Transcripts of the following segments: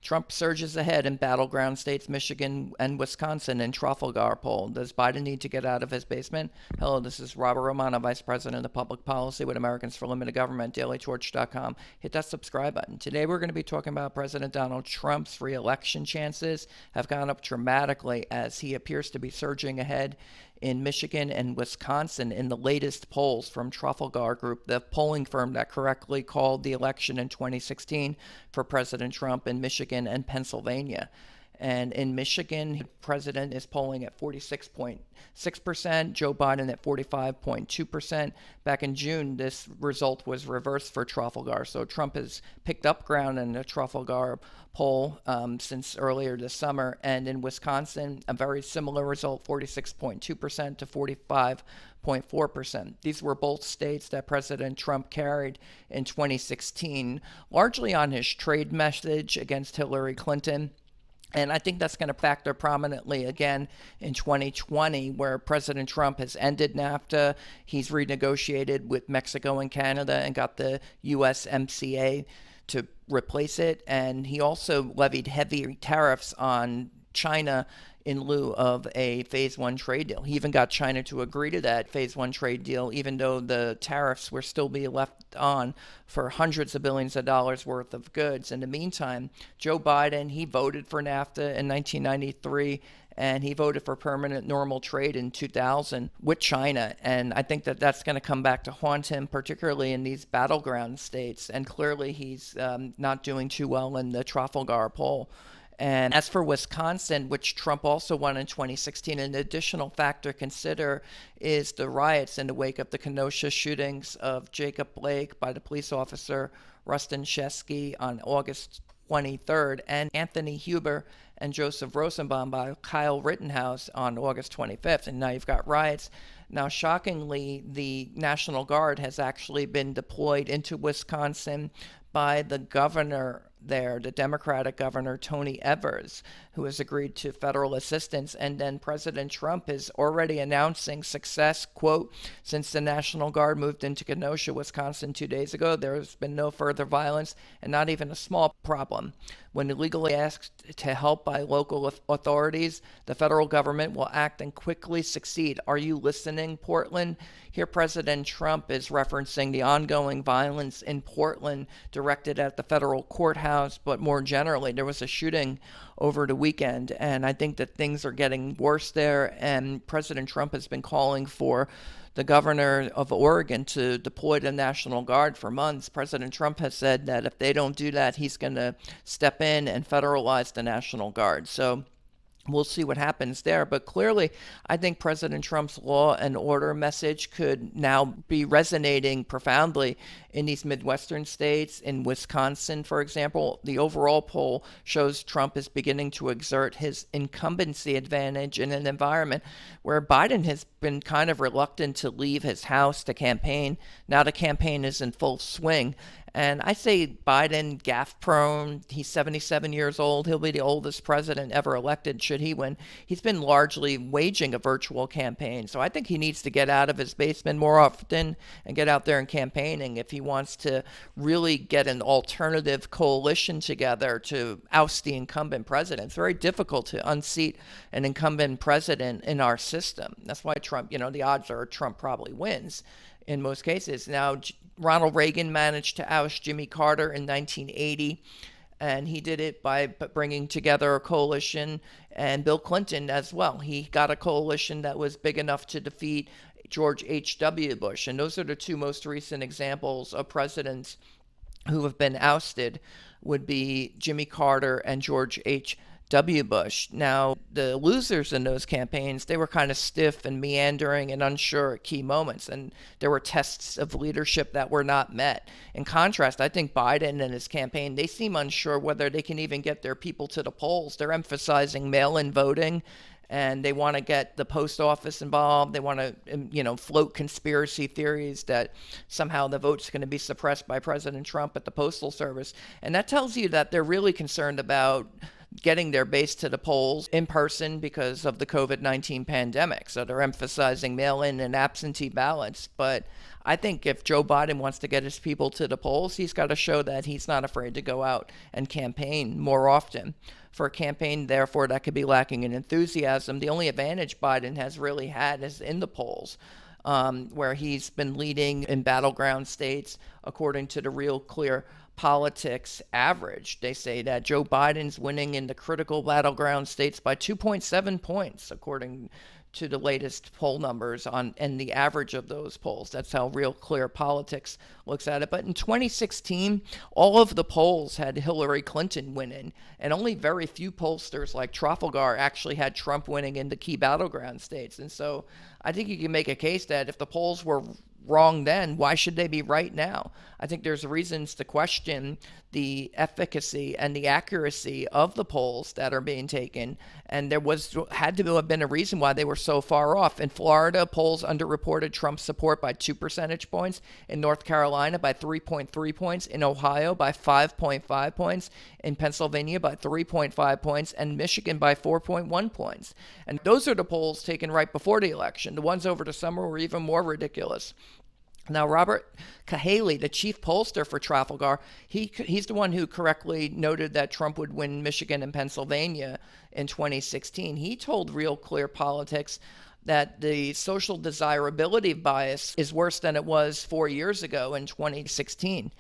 Trump surges ahead in battleground states, Michigan and Wisconsin in Trafalgar poll. Does Biden need to get out of his basement? Hello, this is Robert Romano, Vice President of Public Policy with Americans for Limited Government, dailytorch.com. Hit that subscribe button. Today we're going to be talking about President Donald Trump's re-election chances have gone up dramatically as he appears to be surging ahead in Michigan and Wisconsin in the latest polls from Trafalgar Group, the polling firm that correctly called the election in 2016 for President Trump in Michigan and Pennsylvania. And in Michigan, the president is polling at 46.6%, Joe Biden at 45.2%. Back in June, this result was reversed for Trafalgar. So Trump has picked up ground in the Trafalgar poll since earlier this summer. And in Wisconsin, a very similar result, 46.2% to 45.4%. These were both states that President Trump carried in 2016, largely on his trade message against Hillary Clinton. And I think that's going to factor prominently again in 2020, where President Trump has ended NAFTA. He's renegotiated with Mexico and Canada and got the USMCA to replace it. And he also levied heavy tariffs on China in lieu of a phase one trade deal. He even got China to agree to that phase one trade deal, even though the tariffs were still being left on for hundreds of billions of dollars worth of goods. In the meantime, Joe Biden, he voted for NAFTA in 1993, and he voted for permanent normal trade in 2000 with China. And I think that that's going to come back to haunt him, particularly in these battleground states. And clearly he's not doing too well in the Trafalgar poll. And as for Wisconsin, which Trump also won in 2016, an additional factor to consider is the riots in the wake of the Kenosha shootings of Jacob Blake by the police officer Rustin Shesky on August 23rd, and Anthony Huber and Joseph Rosenbaum by Kyle Rittenhouse on August 25th. And now you've got riots. Now, shockingly, the National Guard has actually been deployed into Wisconsin by the governor there, the Democratic governor, Tony Evers, who has agreed to federal assistance. And then President Trump is already announcing success, quote, since the National Guard moved into Kenosha, Wisconsin 2 days ago, there has been no further violence and not even a small problem. When illegally asked to help by local authorities, the federal government will act and quickly succeed. Are you listening, Portland? Here, President Trump is referencing the ongoing violence in Portland directed at the federal courthouse, but more generally, there was a shooting over the weekend, and I think that things are getting worse there, and President Trump has been calling for the governor of Oregon to deploy the National Guard for months. President Trump has said that if they don't do that, he's going to step in and federalize the National Guard. So we'll see what happens there. But clearly, I think President Trump's law and order message could now be resonating profoundly in these Midwestern states. In Wisconsin, for example, the overall poll shows Trump is beginning to exert his incumbency advantage in an environment where Biden has been kind of reluctant to leave his house to campaign. Now the campaign is in full swing. And I say Biden, gaffe prone. He's 77 years old. He'll be the oldest president ever elected should he win. He's been largely waging a virtual campaign. So I think he needs to get out of his basement more often and get out there and campaigning if he wants to really get an alternative coalition together to oust the incumbent president. It's very difficult to unseat an incumbent president in our system. That's why Trump, the odds are Trump probably wins in most cases. Now, Ronald Reagan managed to oust Jimmy Carter in 1980, and he did it by bringing together a coalition, and Bill Clinton as well. He got a coalition that was big enough to defeat George H.W. Bush, and those are the two most recent examples of presidents who have been ousted would be Jimmy Carter and George H.W. Bush. Now, the losers in those campaigns, they were kind of stiff and meandering and unsure at key moments, and there were tests of leadership that were not met. In contrast, I think Biden and his campaign, they seem unsure whether they can even get their people to the polls. They're emphasizing mail-in voting, and they want to get the post office involved. They want to, float conspiracy theories that somehow the vote's going to be suppressed by President Trump at the Postal Service. And that tells you that they're really concerned about getting their base to the polls in person because of the COVID-19 pandemic. So they're emphasizing mail-in and absentee ballots. But I think if Joe Biden wants to get his people to the polls, he's got to show that he's not afraid to go out and campaign more often. For a campaign, therefore, that could be lacking in enthusiasm, the only advantage Biden has really had is in the polls, where he's been leading in battleground states according to the Real Clear Politics average. They say that Joe Biden's winning in the critical battleground states by 2.7 points, according to the latest poll numbers and the average of those polls. That's how Real Clear Politics looks at it. But in 2016, all of the polls had Hillary Clinton winning, and only very few pollsters like Trafalgar actually had Trump winning in the key battleground states. And so I think you can make a case that if the polls were wrong then, why should they be right now? I think there's reasons to question the efficacy and the accuracy of the polls that are being taken, and there had to have been a reason why they were so far off. In Florida, polls underreported Trump's support by 2 percentage points. In North Carolina, by 3.3 points. In Ohio, by 5.5 points. In Pennsylvania, by 3.5 points. And Michigan, by 4.1 points. And those are the polls taken right before the election. The ones over the summer were even more ridiculous. Now, Robert Cahaly, the chief pollster for Trafalgar, he's the one who correctly noted that Trump would win Michigan and Pennsylvania in 2016. He told Real Clear Politics that the social desirability bias is worse than it was 4 years ago in 2016.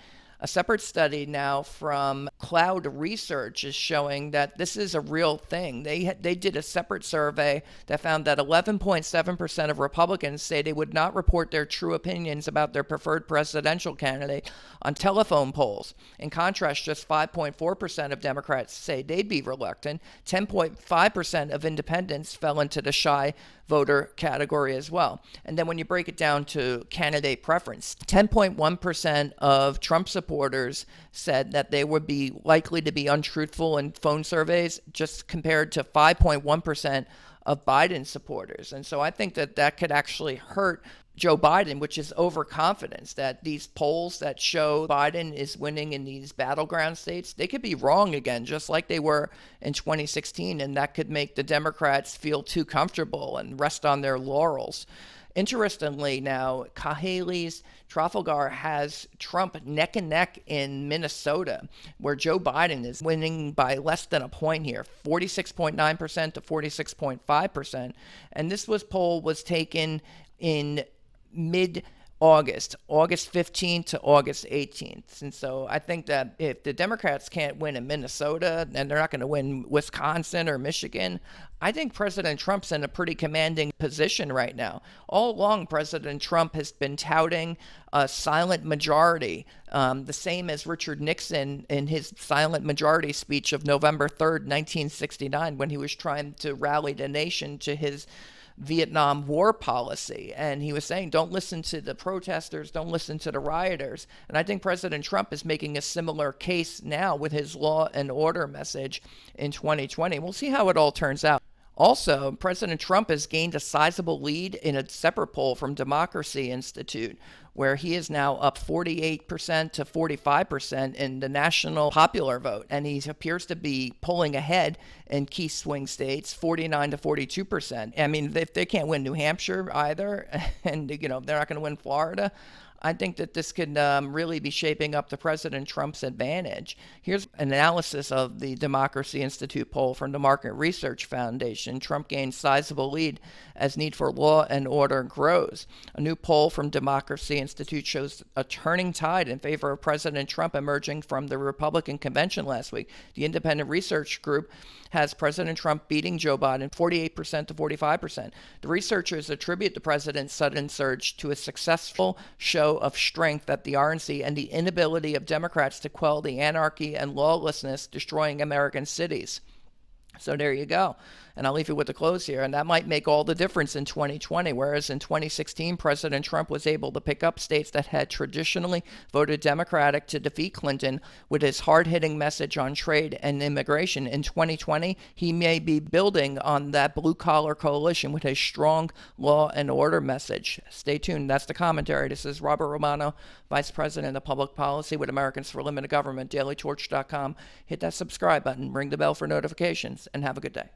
A separate study now from Cloud Research is showing that this is a real thing. They did a separate survey that found that 11.7% of Republicans say they would not report their true opinions about their preferred presidential candidate on telephone polls. In contrast, just 5.4% of Democrats say they'd be reluctant. 10.5% of independents fell into the shy voter category as well. And then when you break it down to candidate preference, 10.1% of Trump supporters said that they would be likely to be untruthful in phone surveys, just compared to 5.1% of Biden supporters. And so I think that could actually hurt Joe Biden, which is overconfidence, that these polls that show Biden is winning in these battleground states, they could be wrong again, just like they were in 2016, and that could make the Democrats feel too comfortable and rest on their laurels. Interestingly, now, Cahaly's Trafalgar has Trump neck and neck in Minnesota, where Joe Biden is winning by less than a point here, 46.9% to 46.5%. And this poll was taken in mid-August, August 15th to August 18th. And so I think that if the Democrats can't win in Minnesota and they're not going to win Wisconsin or Michigan, I think President Trump's in a pretty commanding position right now. All along, President Trump has been touting a silent majority, the same as Richard Nixon in his silent majority speech of November 3rd, 1969, when he was trying to rally the nation to his Vietnam War policy. And he was saying, don't listen to the protesters, don't listen to the rioters. And I think President Trump is making a similar case now with his law and order message in 2020. We'll see how it all turns out. Also, President Trump has gained a sizable lead in a separate poll from Democracy Institute, where he is now up 48% to 45% in the national popular vote. And he appears to be pulling ahead in key swing states, 49 to 42%. I mean, if they can't win New Hampshire either, and they're not going to win Florida, I think that this could really be shaping up to President Trump's advantage. Here's an analysis of the Democracy Institute poll from the Market Research Foundation. Trump gains sizable lead as need for law and order grows. A new poll from Democracy Institute shows a turning tide in favor of President Trump emerging from the Republican convention last week. The independent research group has President Trump beating Joe Biden 48% to 45%. The researchers attribute the president's sudden surge to a successful show of strength at the RNC and the inability of Democrats to quell the anarchy and lawlessness destroying American cities. So there you go. And I'll leave you with the close here. And that might make all the difference in 2020. Whereas in 2016, President Trump was able to pick up states that had traditionally voted Democratic to defeat Clinton with his hard-hitting message on trade and immigration. In 2020, he may be building on that blue-collar coalition with his strong law and order message. Stay tuned. That's the commentary. This is Robert Romano, Vice President of Public Policy with Americans for Limited Government, dailytorch.com. Hit that subscribe button, ring the bell for notifications, and have a good day.